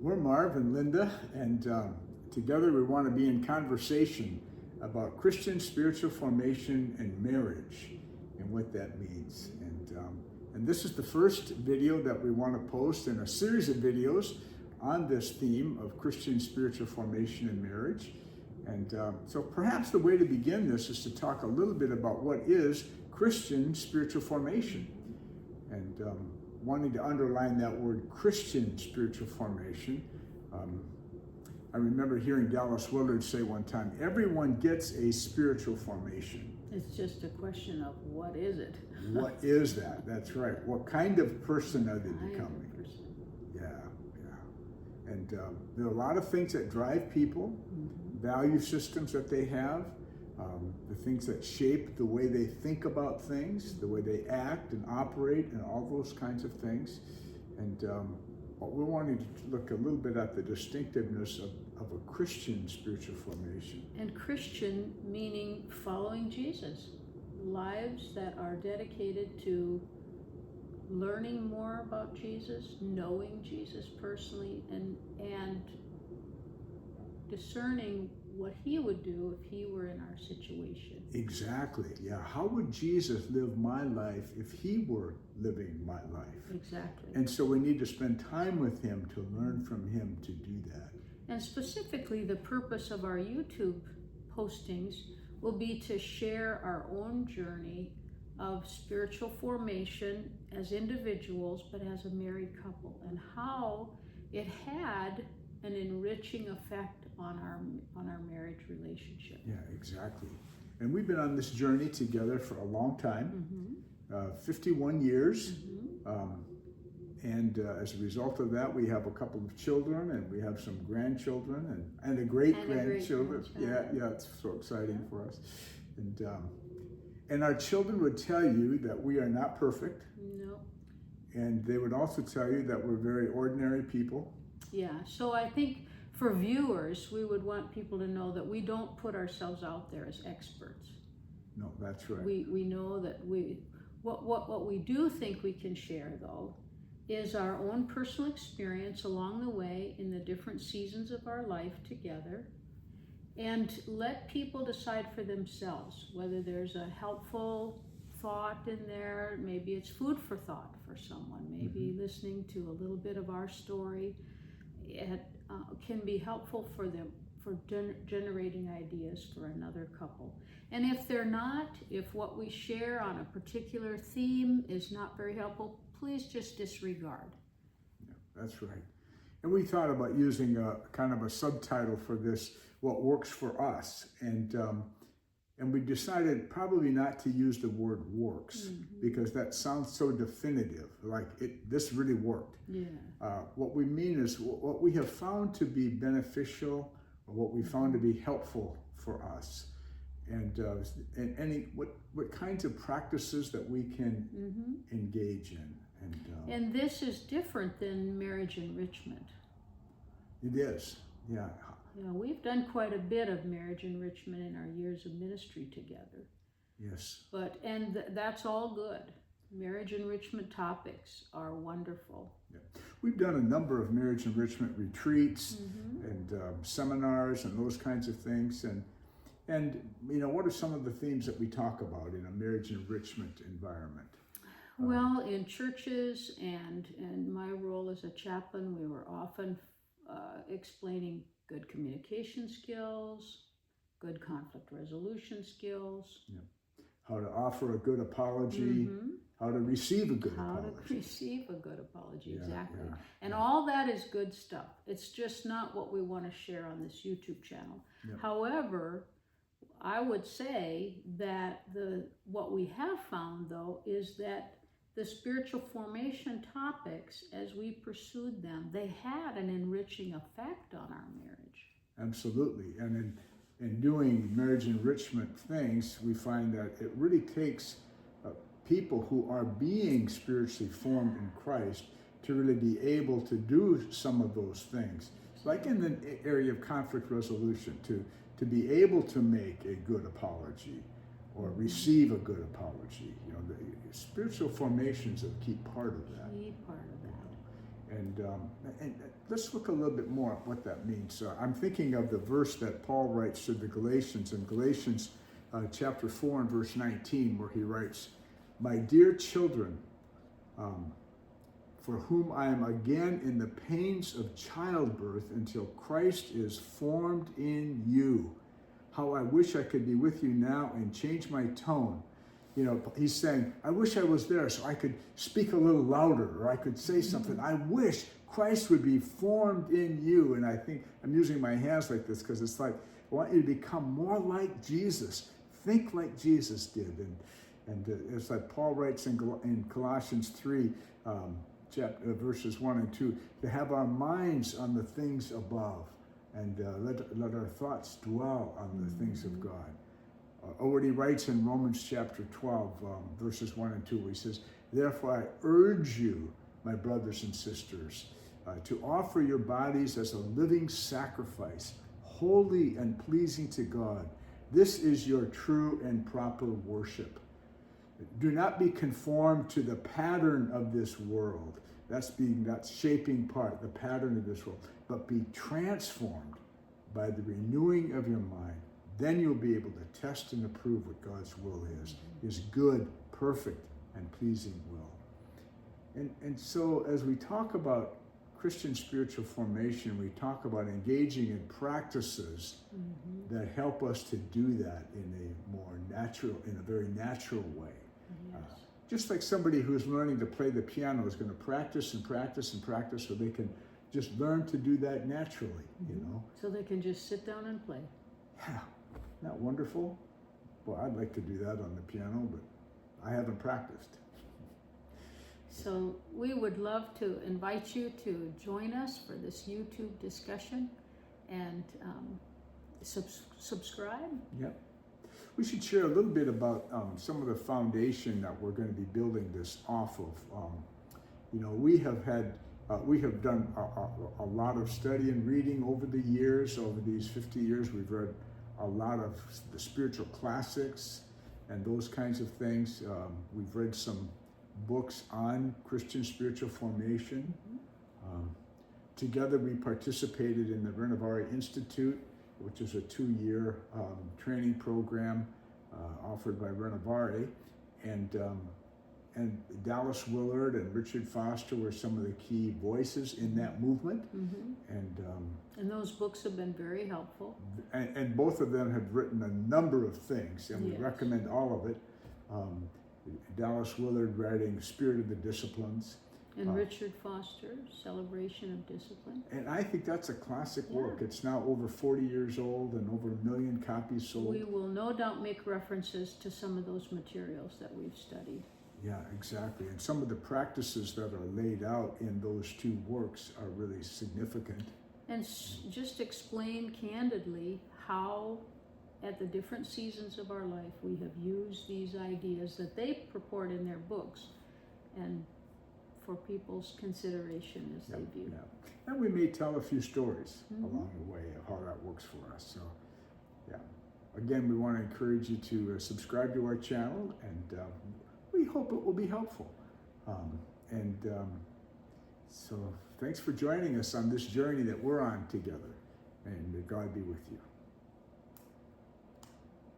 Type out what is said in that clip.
We're Marv and Linda, and together we want to be in conversation about Christian spiritual formation and marriage and what that means. And this is the first video that we want to post in a series of videos on this theme of Christian spiritual formation and marriage. And so perhaps the way to begin this is to talk a little bit about what is Christian spiritual formation. And wanting to underline that word Christian spiritual formation, I remember hearing Dallas Willard say one time, everyone gets a spiritual formation. It's just a question of what is it? What is that? That's right. What kind of person are they becoming? Yeah. And there are a lot of things that drive people, value systems that they have, the things that shape the way they think about things, the way they act and operate, and all those kinds of things. And we're wanting to look a little bit at the distinctiveness of a Christian spiritual formation. And Christian meaning following Jesus. Lives that are dedicated to learning more about Jesus, knowing Jesus personally, and discerning what he would do if he were in our situation. Exactly. Yeah. How would Jesus live my life if he were living my life? Exactly. And so we need to spend time with him to learn from him to do that. And specifically, the purpose of our YouTube postings will be to share our own journey of spiritual formation as individuals, but as a married couple, and how it had an enriching effect on our marriage relationship. Yeah, exactly. And we've been on this journey together for a long time, 51 years. And as a result of that, we have a couple of children, and we have some grandchildren, and a great-grandchildren. Yeah, it's so exciting for us. And our children would tell you that we are not perfect. No. And they would also tell you that we're very ordinary people. Yeah, so I think for viewers, we would want people to know that we don't put ourselves out there as experts. No, that's right. We know that what we do think we can share, though, is our own personal experience along the way in the different seasons of our life together, and let people decide for themselves whether there's a helpful thought in there. Maybe it's food for thought for someone. Maybe listening to a little bit of our story can be helpful for them, for generating ideas for another couple. And if they're not, if what we share on a particular theme is not very helpful, please just disregard. Yeah, that's right. And we thought about using a kind of a subtitle for this, what works for us. And we decided probably not to use the word works, because that sounds so definitive, like this really worked. Yeah. What we mean is what we have found to be beneficial, or what we found to be helpful for us, and what kinds of practices that we can engage in. And this is different than marriage enrichment. It is, yeah. You know, we've done quite a bit of marriage enrichment in our years of ministry together. Yes. That's all good. Marriage enrichment topics are wonderful. Yeah. We've done a number of marriage enrichment retreats and seminars and those kinds of things. And you know, what are some of the themes that we talk about in a marriage enrichment environment? Well, in churches and my role as a chaplain, we were often explaining good communication skills, good conflict resolution skills. Yeah. How to offer a good apology, how to receive a good apology. How to receive a good apology, exactly. Yeah, and all that is good stuff. It's just not what we want to share on this YouTube channel. Yeah. However, I would say that what we have found, though, is that the spiritual formation topics, as we pursued them, they had an enriching effect on our marriage. Absolutely. And in doing marriage enrichment things, we find that it really takes people who are being spiritually formed in Christ to really be able to do some of those things. Like in the area of conflict resolution, to be able to make a good apology or receive a good apology. You know, the spiritual formation is a key part of that. Key part of that. And let's look a little bit more at what that means. I'm thinking of the verse that Paul writes to the Galatians in Galatians chapter 4 and verse 19, where he writes, "My dear children, for whom I am again in the pains of childbirth until Christ is formed in you. How I wish I could be with you now and change my tone." You know, he's saying, I wish I was there so I could speak a little louder, or I could say something. I wish Christ would be formed in you. And I think I'm using my hands like this because it's like, I want you to become more like Jesus. Think like Jesus did. And it's like Paul writes in Colossians 3, verses 1 and 2, to have our minds on the things above, and let our thoughts dwell on the things of God. Or what he writes in Romans chapter 12, verses 1 and 2, where he says, "Therefore I urge you, my brothers and sisters, to offer your bodies as a living sacrifice, holy and pleasing to God. This is your true and proper worship. Do not be conformed to the pattern of this world." That's shaping part, the pattern of this world. "But be transformed by the renewing of your mind. Then you'll be able to test and approve what God's will is, his good, perfect, and pleasing will." And so as we talk about Christian spiritual formation, we talk about engaging in practices that help us to do that in a very natural way. Just like somebody who's learning to play the piano is going to practice and practice and practice so they can just learn to do that naturally, you know. So they can just sit down and play. Yeah, isn't that wonderful? Well, I'd like to do that on the piano, but I haven't practiced. So we would love to invite you to join us for this YouTube discussion and subscribe. Yep. We should share a little bit about some of the foundation that we're going to be building this off of. We have done a lot of study and reading over the years. Over these 50 years, we've read a lot of the spiritual classics and those kinds of things. We've read some books on Christian spiritual formation. Together, we participated in the Renovari Institute, which is a 2-year training program offered by Renovari, and Dallas Willard and Richard Foster were some of the key voices in that movement, And those books have been very helpful. And both of them have written a number of things, and we recommend all of it. Dallas Willard writing Spirit of the Disciplines. And Richard Foster, Celebration of Discipline. And I think that's a classic work. It's now over 40 years old and over 1 million copies sold. We will no doubt make references to some of those materials that we've studied. Yeah, exactly. And some of the practices that are laid out in those 2 works are really significant. And just explain candidly how, at the different seasons of our life, we have used these ideas that they purport in their books, and for people's consideration as they view. Yeah. And we may tell a few stories along the way of how that works for us. So, yeah. Again, we want to encourage you to subscribe to our channel, and we hope it will be helpful. So thanks for joining us on this journey that we're on together, and may God be with you.